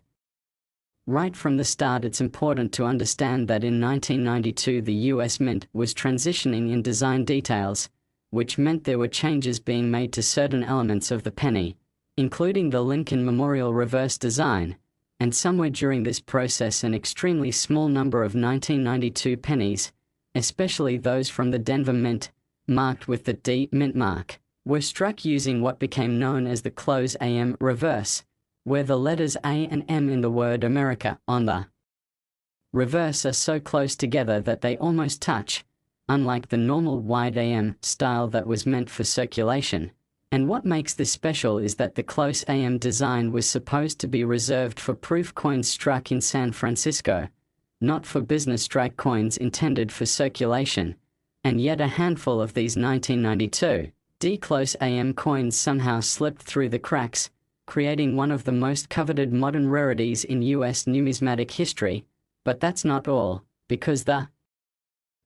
right from the start, it's important to understand that in 1992 the US Mint was transitioning in design details, which meant there were changes being made to certain elements of the penny, including the Lincoln Memorial reverse design, and somewhere during this process an extremely small number of 1992 pennies, especially those from the Denver Mint, marked with the D Mint mark, were struck using what became known as the close AM reverse, where the letters A and M in the word America on the reverse are so close together that they almost touch, unlike the normal wide AM style that was meant for circulation. And what makes this special is that the close AM design was supposed to be reserved for proof coins struck in San Francisco, not for business strike coins intended for circulation. And yet a handful of these 1992 D close AM coins somehow slipped through the cracks, creating one of the most coveted modern rarities in US numismatic history. But that's not all, because the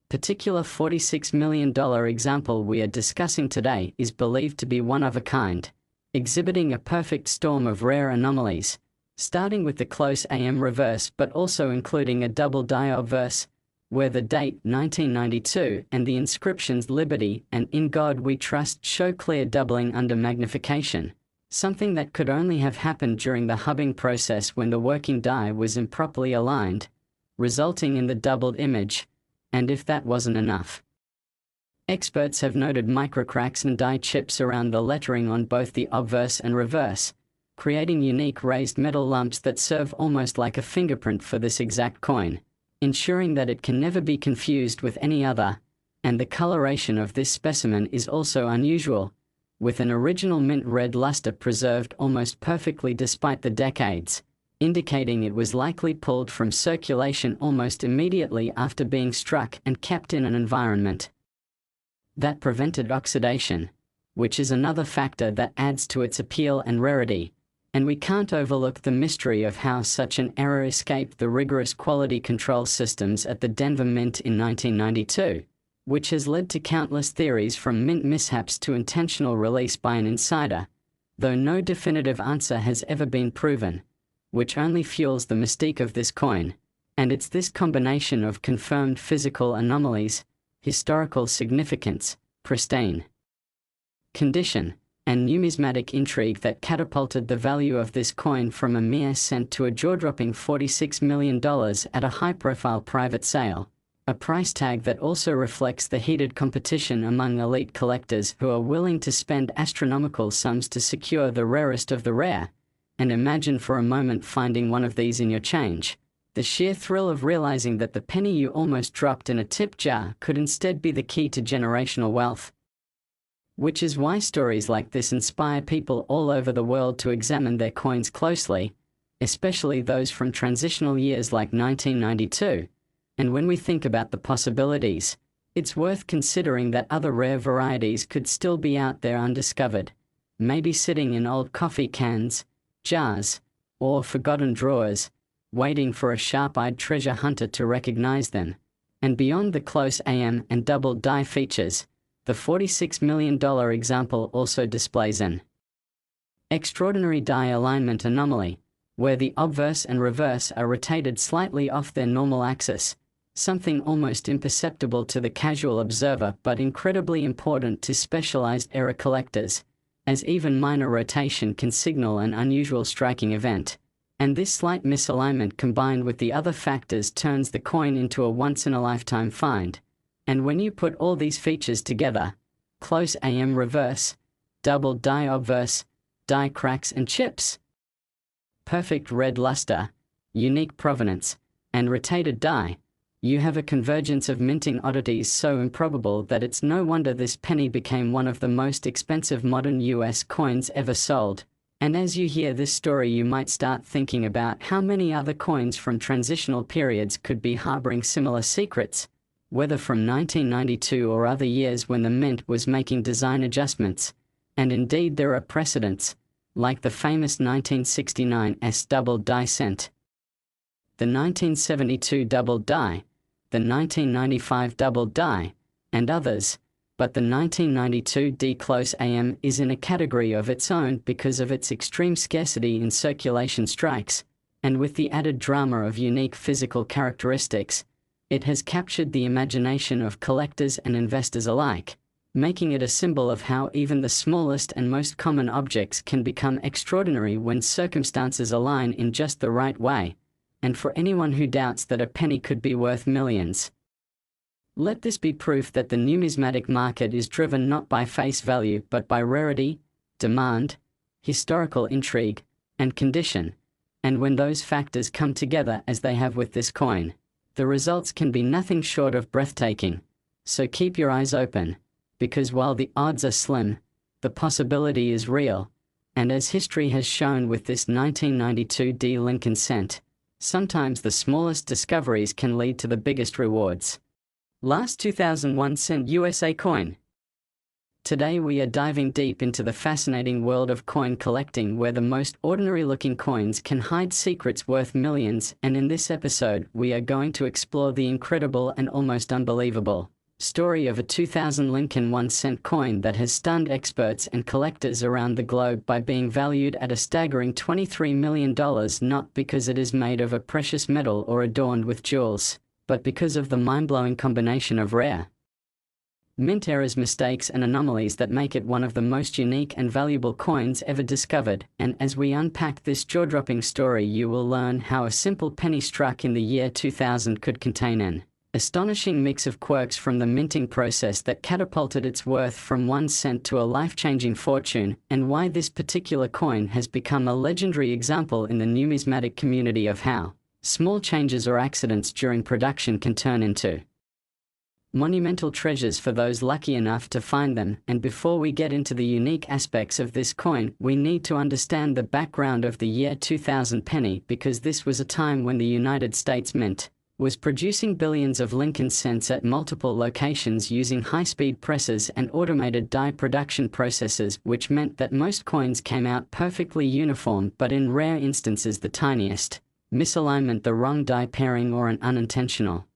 particular $46 million example we are discussing today is believed to be one of a kind, exhibiting a perfect storm of rare anomalies, starting with the close AM reverse but also including a double die obverse, where the date 1992 and the inscriptions Liberty and In God We Trust show clear doubling under magnification, something that could only have happened during the hubbing process when the working die was improperly aligned, resulting in the doubled image. And if that wasn't enough, experts have noted microcracks and die chips around the lettering on both the obverse and reverse, creating unique raised metal lumps that serve almost like a fingerprint for this exact coin, ensuring that it can never be confused with any other. And the coloration of this specimen is also unusual, with an original mint red luster preserved almost perfectly despite the decades, indicating it was likely pulled from circulation almost immediately after being struck and kept in an environment that prevented oxidation, which is another factor that adds to its appeal and rarity. And we can't overlook the mystery of how such an error escaped the rigorous quality control systems at the Denver Mint in 1992, which has led to countless theories from mint mishaps to intentional release by an insider, though no definitive answer has ever been proven, which only fuels the mystique of this coin. And it's this combination of confirmed physical anomalies, historical significance, pristine condition, and numismatic intrigue that catapulted the value of this coin from a mere cent to a jaw-dropping $46 million at a high-profile private sale, a price tag that also reflects the heated competition among elite collectors who are willing to spend astronomical sums to secure the rarest of the rare. And imagine for a moment finding one of these in your change. The sheer thrill of realizing that the penny you almost dropped in a tip jar could instead be the key to generational wealth. Which is why stories like this inspire people all over the world to examine their coins closely, especially those from transitional years like 1992. And when we think about the possibilities, it's worth considering that other rare varieties could still be out there undiscovered, maybe sitting in old coffee cans, jars, or forgotten drawers, waiting for a sharp-eyed treasure hunter to recognize them. And beyond the close AM and double die features, the $46 million example also displays an extraordinary die alignment anomaly, where the obverse and reverse are rotated slightly off their normal axis, something almost imperceptible to the casual observer but incredibly important to specialized era collectors, as even minor rotation can signal an unusual striking event. And this slight misalignment combined with the other factors turns the coin into a once-in-a-lifetime find. And when you put all these features together, close AM reverse, double die obverse, die cracks and chips, perfect red luster, unique provenance, and rotated die, you have a convergence of minting oddities so improbable that it's no wonder this penny became one of the most expensive modern US coins ever sold. And as you hear this story, you might start thinking about how many other coins from transitional periods could be harboring similar secrets, whether from 1992 or other years when the mint was making design adjustments. And indeed there are precedents, like the famous 1969 double die cent, the 1972 double die, the 1995 double die, and others. But the 1992 D close AM is in a category of its own because of its extreme scarcity in circulation strikes, and with the added drama of unique physical characteristics, it has captured the imagination of collectors and investors alike, making it a symbol of how even the smallest and most common objects can become extraordinary when circumstances align in just the right way. And for anyone who doubts that a penny could be worth millions, Let this be proof that the numismatic market is driven not by face value but by rarity, demand, historical intrigue, and condition, and when those factors come together as they have with this coin, the results can be nothing short of breathtaking. So keep your eyes open, because while the odds are slim, the possibility is real, and as history has shown with this 1992 D Lincoln cent, sometimes the smallest discoveries can lead to the biggest rewards. Last 2001 cent USA coin. Today we are diving deep into the fascinating world of coin collecting, where the most ordinary-looking coins can hide secrets worth millions, and in this episode we are going to explore the incredible and almost unbelievable story of a 2000 Lincoln 1-cent coin that has stunned experts and collectors around the globe by being valued at a staggering $23 million, not because it is made of a precious metal or adorned with jewels, but because of the mind-blowing combination of rare mint errors, mistakes, and anomalies that make it one of the most unique and valuable coins ever discovered. And as we unpack this jaw-dropping story, you will learn how a simple penny struck in the year 2000 could contain an astonishing mix of quirks from the minting process that catapulted its worth from 1 cent to a life-changing fortune, and why this particular coin has become a legendary example in the numismatic community of how small changes or accidents during production can turn into monumental treasures for those lucky enough to find them. And before we get into the unique aspects of this coin, we need to understand the background of the year 2000 penny, because this was a time when the United States Mint was producing billions of Lincoln cents at multiple locations using high-speed presses and automated die production processes, which meant that most coins came out perfectly uniform, but in rare instances the tiniest misalignment, the wrong die pairing, or an unintentional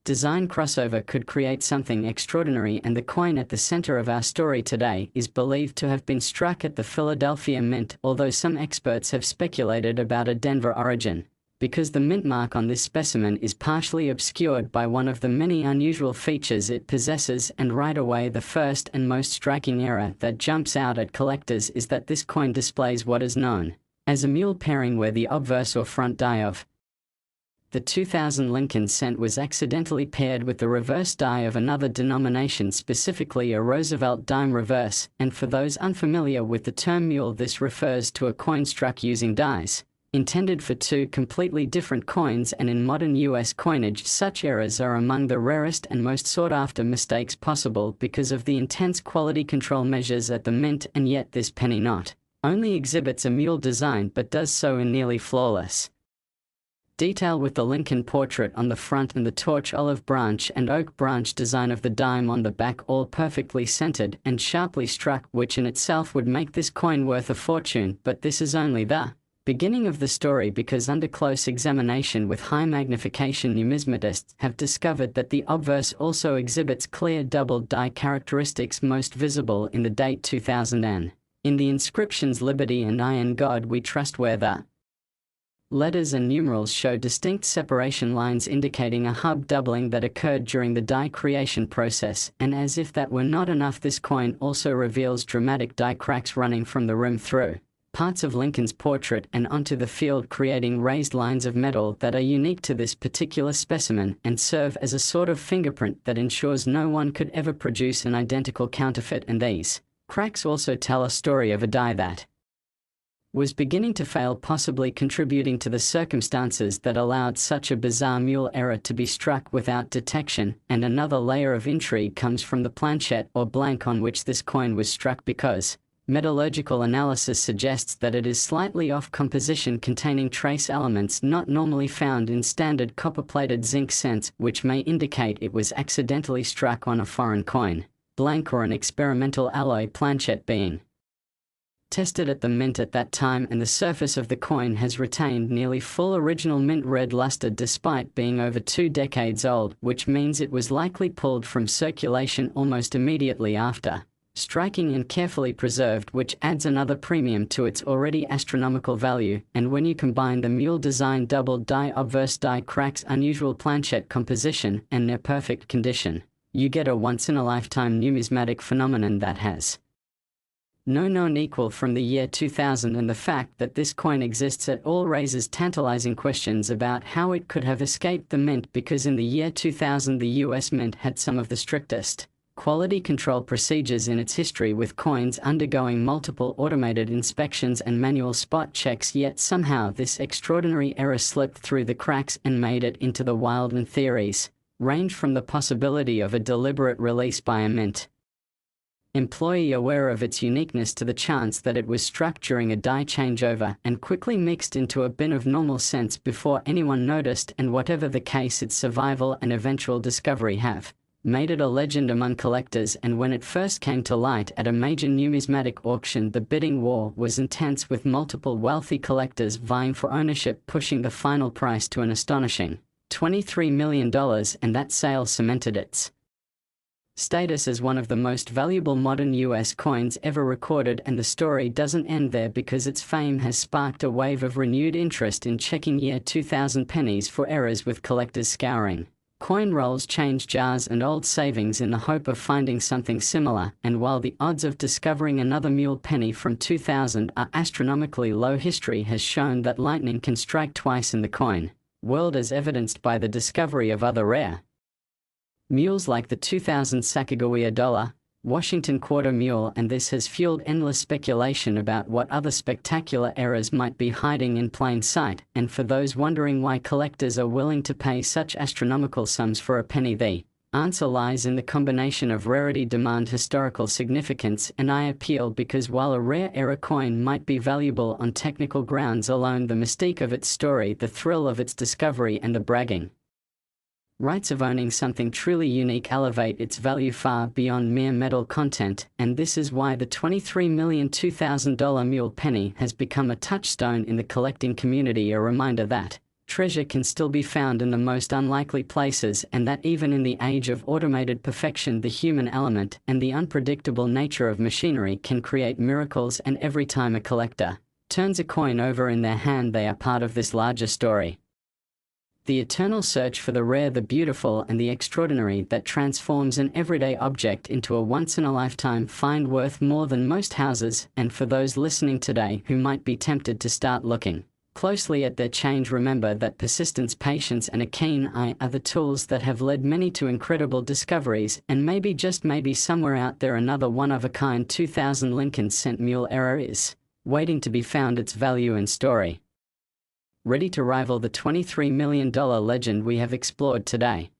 design crossover could create something extraordinary. And the coin at the center of our story today is believed to have been struck at the Philadelphia Mint, although some experts have speculated about a Denver origin, because the mint mark on this specimen is partially obscured by one of the many unusual features it possesses. And right away, the first and most striking error that jumps out at collectors is that this coin displays what is known as a mule pairing, where the obverse or front die of the 2000 Lincoln cent was accidentally paired with the reverse die of another denomination, specifically a Roosevelt dime reverse. And for those unfamiliar with the term mule, this refers to a coin struck using dies intended for two completely different coins, and in modern US coinage, such errors are among the rarest and most sought-after mistakes possible because of the intense quality control measures at the mint. And yet this penny not only exhibits a mule design but does so in nearly flawless detail, with the Lincoln portrait on the front and the torch, olive branch, and oak branch design of the dime on the back, all perfectly centered and sharply struck, which in itself would make this coin worth a fortune. But this is only the beginning of the story, because under close examination with high magnification, numismatists have discovered that the obverse also exhibits clear double die characteristics, most visible in the date 2000 and in the inscriptions Liberty and I in God We Trust, where the letters and numerals show distinct separation lines indicating a hub doubling that occurred during the die creation process. And as if that were not enough, this coin also reveals dramatic die cracks running from the rim through parts of Lincoln's portrait and onto the field, creating raised lines of metal that are unique to this particular specimen and serve as a sort of fingerprint that ensures no one could ever produce an identical counterfeit. And these cracks also tell a story of a die that was beginning to fail, possibly contributing to the circumstances that allowed such a bizarre mule error to be struck without detection. And another layer of intrigue comes from the planchette or blank on which this coin was struck, because metallurgical analysis suggests that it is slightly off composition, containing trace elements not normally found in standard copper-plated zinc cents, which may indicate it was accidentally struck on a foreign coin, blank, or an experimental alloy planchette being tested at the mint at that time. And the surface of the coin has retained nearly full original mint red luster despite being over 2 decades old, which means it was likely pulled from circulation almost immediately after striking and carefully preserved, which adds another premium to its already astronomical value. And when you combine the mule design, double die obverse die cracks, unusual planchette composition, and near perfect condition, you get a once-in-a-lifetime numismatic phenomenon that has No known equal from the year 2000, and the fact that this coin exists at all raises tantalizing questions about how it could have escaped the mint, because in the year 2000 the US Mint had some of the strictest quality control procedures in its history, with coins undergoing multiple automated inspections and manual spot checks, yet somehow this extraordinary error slipped through the cracks and made it into the wild. And theories range from the possibility of a deliberate release by a mint employee aware of its uniqueness to the chance that it was struck during a die changeover and quickly mixed into a bin of normal cents before anyone noticed, and whatever the case, its survival and eventual discovery have made it a legend among collectors. And when it first came to light at a major numismatic auction, the bidding war was intense, with multiple wealthy collectors vying for ownership, pushing the final price to an astonishing $23 million, and that sale cemented its status as one of the most valuable modern US coins ever recorded. And the story doesn't end there, because its fame has sparked a wave of renewed interest in checking year 2000 pennies for errors, with collectors scouring coin rolls, change jars, and old savings in the hope of finding something similar. And while the odds of discovering another mule penny from 2000 are astronomically low, history has shown that lightning can strike twice in the coin world, as evidenced by the discovery of other rare mules like the 2000 Sacagawea dollar, Washington quarter mule, and this has fueled endless speculation about what other spectacular errors might be hiding in plain sight. And for those wondering why collectors are willing to pay such astronomical sums for a penny, the answer lies in the combination of rarity, demand, historical significance, and appeal. Because while a rare error coin might be valuable on technical grounds alone, the mystique of its story, the thrill of its discovery, and the bragging rights of owning something truly unique elevate its value far beyond mere metal content. And this is why the $23 million $2000 mule penny has become a touchstone in the collecting community, a reminder that treasure can still be found in the most unlikely places, and that even in the age of automated perfection, the human element and the unpredictable nature of machinery can create miracles. And every time a collector turns a coin over in their hand, they are part of this larger story. The eternal search for the rare, the beautiful, and the extraordinary that transforms an everyday object into a once-in-a-lifetime find worth more than most houses. And for those listening today who might be tempted to start looking closely at their change, remember that persistence, patience, and a keen eye are the tools that have led many to incredible discoveries. And maybe, just maybe, somewhere out there another one-of-a-kind 2000 Lincoln cent mule error is waiting to be found, its value and story ready to rival the $23 million legend we have explored today.